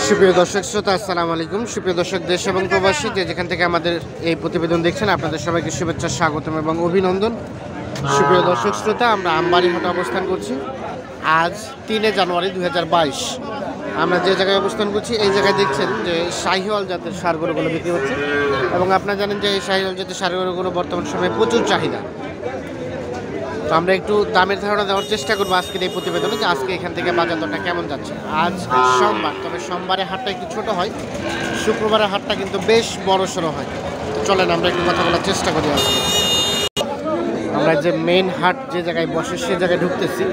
সুপ্রিয় দর্শক শ্রোতা, আসসালামু আলাইকুম। সুপ্রিয় দর্শক, দেশ এবং প্রবাসী যে যেখান থেকে আমাদের এই প্রতিবেদন দেখছেন, আপনাদের সবাইকে শুভেচ্ছা, স্বাগতম এবং অভিনন্দন। সুপ্রিয় দর্শক শ্রোতা, আমরা আমবাড়িহাটে অবস্থান করছি। আজ 3 জানুয়ারি 2022। আমরা যে জায়গায় অবস্থান করছি এই জায়গায় দেখছেন যে শাহিওয়াল জাতের ষাঁড় গরুগুলো বিক্রি হচ্ছে এবং আপনারা জানেন যে এই শাহিওয়াল জাতের ষাঁড় গরুগুলো বর্তমান সময়ে প্রচুর চাহিদা। তো আমরা একটু দামের ধারণা দেওয়ার চেষ্টা করবো আজকের এই প্রতিবেদনে, যে আজকে এখান থেকে বাজার দরটা কেমন যাচ্ছে। আজ সোমবার, তবে সোমবারে হাটটা একটু ছোট হয়, শুক্রবারের হাটটা কিন্তু বেশ বড় সড়ো হয়। চলেন আমরা একটু কথা বলার চেষ্টা করি। আজকে আমরা যে মেইন হাট যে জায়গায় বসে সে জায়গায় ঢুকতেছি।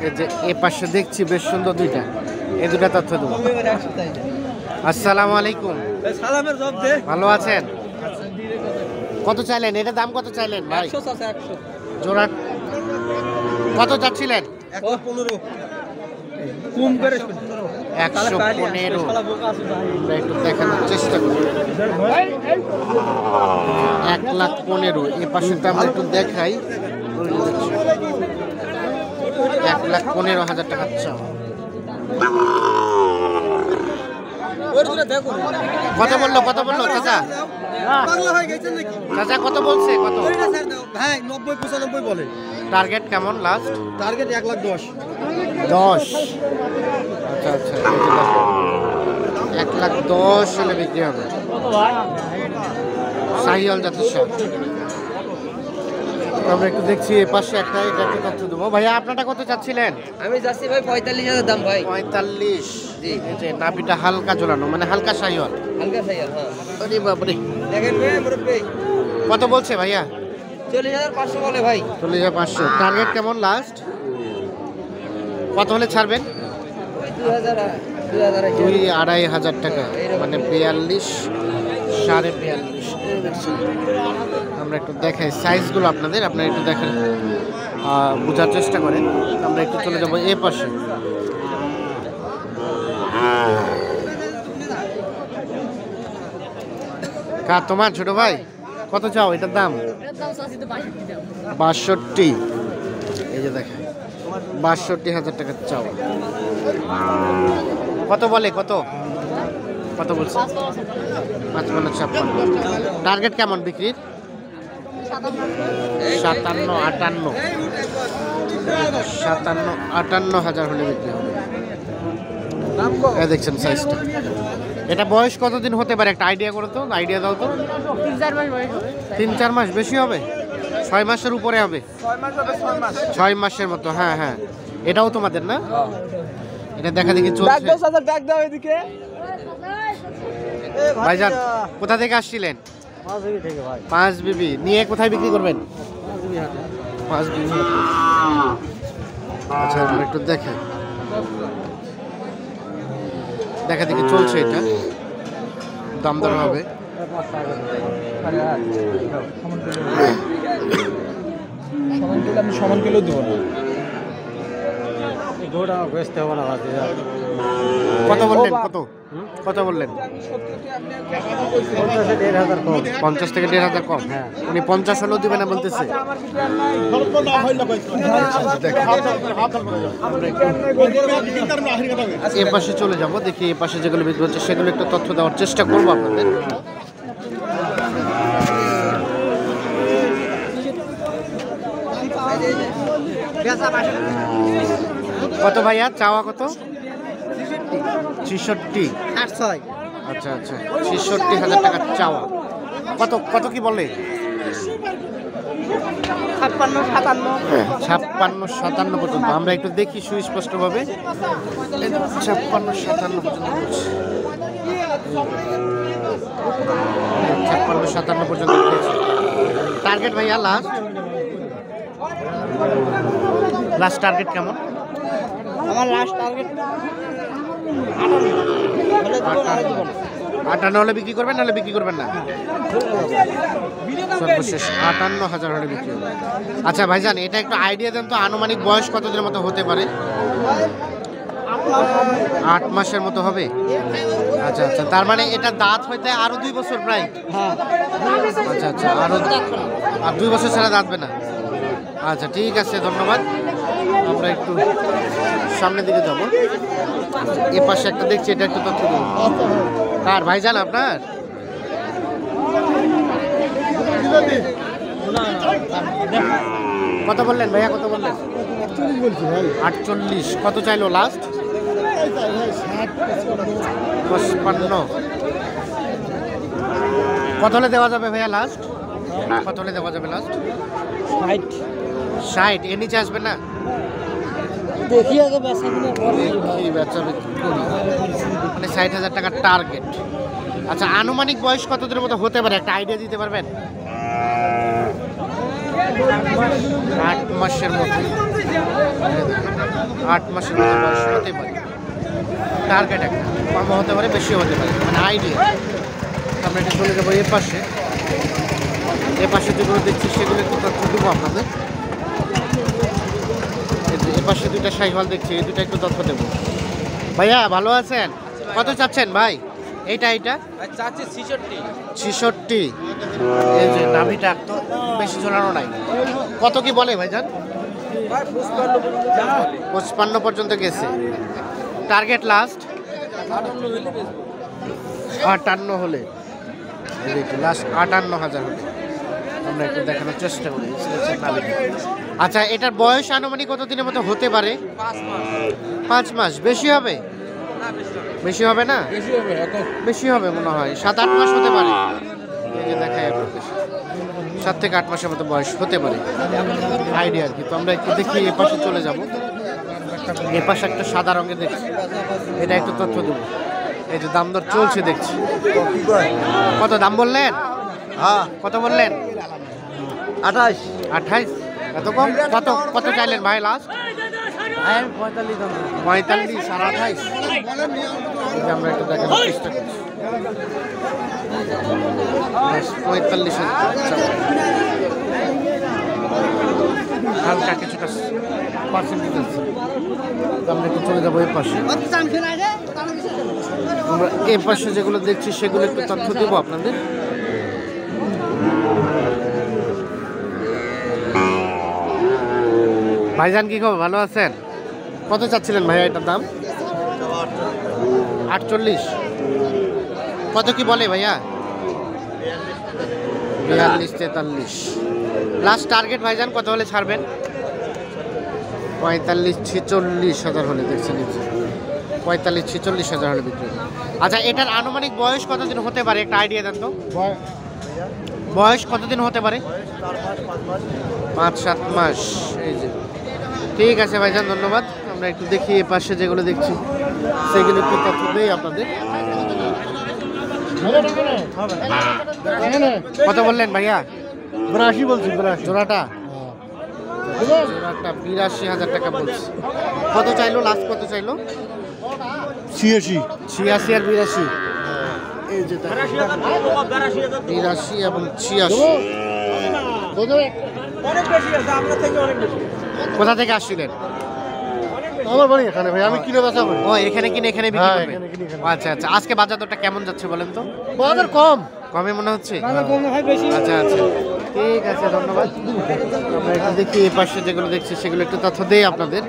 এই যে এ পাশে দেখছি বেশ সুন্দর দুইটা, এই দুটা তথ্য দেবো। আসসালামু আলাইকুম। ভালো আছেন? কত চাইলেন? এটা দাম কত চাইলেন ভাই? জোড়া কত চাচ্ছিলেন? 115। একটু দেখানোর চেষ্টা করি। 1,15,000। এই পাশেটা আমরা একটু দেখাই। 1,15,000 টাকা চাও। কত বললো চাচা? চাচা কত বলছে? কত ভাই? 90-95 বলে। টার্গেট কেমন? Last target 1,10,000। 10। আচ্ছা আচ্ছা, 1,10,000 হলে বিক্রি হবে। শাহিওয়াল জাতের ষাঁড়। আমরা একটু দেখছি এ পাশে একটা, এটা একটা তথ্য দেবো। ভাইয়া আপনারটা কত চাচ্ছিলেন? আমি যাচ্ছি ভাই 45,000 দাম ভাই। 45। এই যে নাভিটা হালকা ঝোলানো, মানে হালকা শাহিওয়াল। হালকা সাইয়াল, হ্যাঁ। আরে বাপরে, দেখেন ভাই মুরব্বি। কত বলছে ভাইয়া? 40,500 বলে ভাই। 40,500। টার্গেট কেমন লাস্ট? কত হলে ছাড়বেন? 2,000-2,500 টাকা, মানে 42, 42.5। আমরা একটু দেখাই সাইজগুলো আপনাদের, আপনারা একটু দেখেন, বোঝার চেষ্টা করেন। আমরা একটু চলে যাবো এ পাশে। কার তোমার ছোট ভাই? কত চাও এটার দাম? 62। এই যে দেখেন 62,000 টাকা চাও। কত বলে? কত বলছে? 55-56। টার্গেট কেমন বিক্রির? 57-58। 57-58,000 হলে বিক্রি হবে। দেখছেন সাইজটা। এটা বয়স কতদিন হতে পারে? একটা আইডিয়া করো তো, আইডিয়া দাও তো। 3-4 মাস। বেশি হবে? 6 মাসের উপরে হবে? 6 মাসের মতো। হ্যাঁ হ্যাঁ, এটাও তোমাদের না? এটা দেখা দেখি চলছে। ভাইজান কোথা থেকে আসছিলেন? পাঁচ বিবি নিয়ে কোথায় বিক্রি করবেন? পাঁচ বিবি। আচ্ছা, একটু দেখা দেখি চলছে। এটা দাম দর হবে। সমান কিলো দিব না। কত বললেন? কত বললেন? 50 থেকে 1,500 কম। উনি 50 হলেও দিবে না বলতেছে। এ পাশে চলে যাবো, দেখি এ পাশে যেগুলো বিক্রি হচ্ছে সেগুলো একটু তথ্য দেওয়ার চেষ্টা করবো আপনাদের। কত ভাইয়া চাওয়া? কত? 66। আচ্ছা আচ্ছা, 66,000 টাকা চাওয়া। কত কি বলে? 56-57 পর্যন্ত। আমরা একটু দেখি সুস্পষ্টভাবে। 56-57 পর্যন্ত। 56-57 পর্যন্ত। টার্গেট ভাইয়া লাস্ট টার্গেট কেমন? আমার লাস্ট টার্গেট 58 হলে বিক্রি করবেন, নাহলে বিক্রি করবেন না? সর্বশেষ 58,000 হলে বিক্রি হবে। আচ্ছা ভাইজান, এটা একটু আইডিয়া দেন তো, আনুমানিক বয়স কতদিনের মতো হতে পারে? 8 মাসের মতো হবে। আচ্ছা আচ্ছা, তার মানে এটা দাঁত হইতে আরো 2 বছর প্রায়। আচ্ছা আচ্ছা, আর 2 বছর ছাড়া দাঁতবে না। আচ্ছা ঠিক আছে, ধন্যবাদ। আমরা একটু সামনের দিকে যাব। এ পাশে একটা দেখছি, এটা একটু তথ্য দেবো। কার ভাইজান আপনার? কত বললেন ভাইয়া, কত বললেন? 48। কত চাইলো লাস্ট? 55। কত হলে দেওয়া যাবে ভাইয়া লাস্ট? কত হলে দেওয়া যাবে লাস্ট? 60। এর নিচে আসবে না? দেখি আগে বেচা কিনা পরে দেখি বেচা বিক্রি করি। মানে 60,000 টাকার টার্গেট। আচ্ছা, আনুমানিক বয়স কতদিনের মতো হতে পারে, একটা আইডিয়া দিতে পারবেন? 8 মাসের মতো। 8 মাসের মতো বয়স হতে পারে। টার্গেট একটা, কম হতে পারে, বেশিও হতে পারে, মানে আইডিয়া। আমরা এটা চলে যাবো এ পাশে। এ পাশে যেগুলো দেখছি সেগুলো একটু তথ্য দেবো আপনাদের। এ পাশে দুইটা সাইকেল দেখছি, এই দুটো একটু তথ্য দেবো। ভাইয়া ভালো আছেন? কত চাচ্ছেন ভাই? এইটা 66। এই যে নাভিটা তো বেশি ঝোলানো নাই। কত কি বলে ভাইজান? 55 পর্যন্ত গেছে। টার্গেট লাস্ট 58 হলে, লাস্ট 58,000 হলে আমরা একটু দেখানোর চেষ্টা করি। আচ্ছা, এটার বয়স আনুমানিক কত দিনের মতো হতে পারে? 5 মাস। বেশি হবে? বেশি হবে না? বেশি হবে মনে হয়, 7-8 মাস হতে পারে। এই যে দেখাই আপনাদের, 7 থেকে 8 মাসের মতো বয়স হতে পারে, আইডিয়া আর কি। তো আমরা একটু দেখি এ পাশে চলে যাব। এ পাশে একটা সাদা রঙের দেখছি, এটা একটু তথ্য দেবো। এই যে দাম দর চলছে দেখছি। কত দাম বললেন? হ্যাঁ কত বললেন? 28। 28। এত কম? কত কত চাইলেন ভাই লাস্ট? 45 আর 28। আমরা একটু দেখানোর চেষ্টা করছি। 45 হালকা কিছুটা পার্সেন্টেজ আছে। আমরা একটু চলে যাবো এর পাশে। আমরা এর পাশে যেগুলো দেখছি সেগুলো একটু তথ্য দেবো আপনাদের। ভাইজান কি খবর, ভালো আছেন? কত চাচ্ছিলেন ভাইয়া এটার দাম? 48। কত কি বলে ভাইয়া? 42-43। লাস্ট টার্গেট ভাইজান কত হলে ছাড়বেন? 45-46,000 হলে দেখছেন। 45-46,000 হলে বিক্রি। আচ্ছা, এটার আনুমানিক বয়স কতদিন হতে পারে, একটা আইডিয়া দেন তো। বয়স কতদিন হতে পারে? 5-7 মাস। এই যে ঠিক আছে ভাইজান, ধন্যবাদ। আমরা একটু দেখি এ পাশে যেগুলো দেখছি সেগুলো একটু তথ্য দেই আপনাদের। কত বললেন ভাইয়া? 82 বলছি। জোড়াটা 82,000 টাকা বলছি। কত চাইলো লাস্ট? কত চাইলো? 86। 86 আর 82। এই যে 82 এবং 86। কোথা থেকে আসছিলেন? আমার বাড়ি এখানে ভাই, আমি কিনে বেচা করি। ও, এখানে কিনে এখানে বিক্রি হ্যাঁ, করবেন? এখানে কিনে এখানে। আচ্ছা আচ্ছা, আজকে বাজার দরটা কেমন যাচ্ছে বলেন তো? বাজার কম। কমে মনে হচ্ছে? বেশি। আচ্ছা আচ্ছা, ঠিক আছে, ধন্যবাদ। আমরা একটু দেখি এই পাশে যেগুলো দেখছি সেগুলো একটু তথ্য দেই আপনাদের।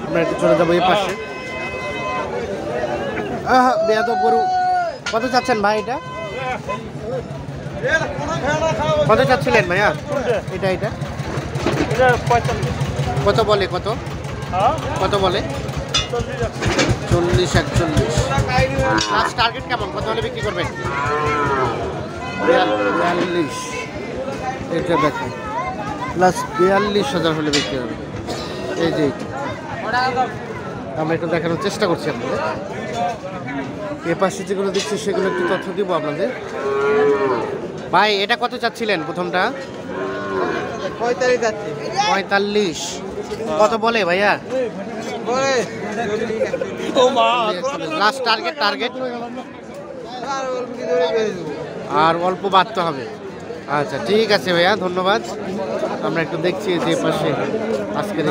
আমরা একটু চলে যাবো এই পাশে। বেয়াদব গরু। কত চাচ্ছেন ভাই এটা? কত চাচ্ছিলেন ভাইয়া এটা? এটা কত বলে? কত কত বলে? 40-41। লাস্ট টার্গেট কেমন, কত হলে বিক্রি করবেন? 42। এটা দেখেন, লাস্ট 42,000 হলে বিক্রি হবে। এই যে আমরা একটু দেখানোর চেষ্টা করছি আপনাদের। এ পাশে যেগুলো দেখছি সেগুলো একটু তথ্য দিব আপনাদের। ভাই এটা কত চাচ্ছিলেন প্রথমটা? 45। কত বলে ভাইয়া? লাস্ট টার্গেট আর অল্প বাড়তে হবে। আচ্ছা ঠিক আছে ভাইয়া, ধন্যবাদ। আমরা একটু দেখছি যে পাশে আজকের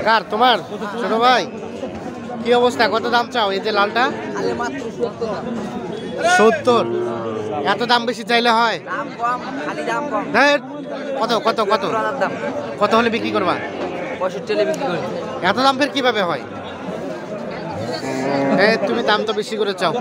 কার তোমার ছোট ভাই কি অবস্থা, কত দাম চাও এই যে লালটা? 70। এত দাম বেশি চাইলে হয়? দাম কম, খালি দাম কম। ধ্যাৎ, কত কত কত 17,000 দাম। কত হলে বিক্রি করবা? 65 বিক্রি করি। এত দাম ফের কিভাবে হয়? তুমি দাম তো বেশি করে চাও।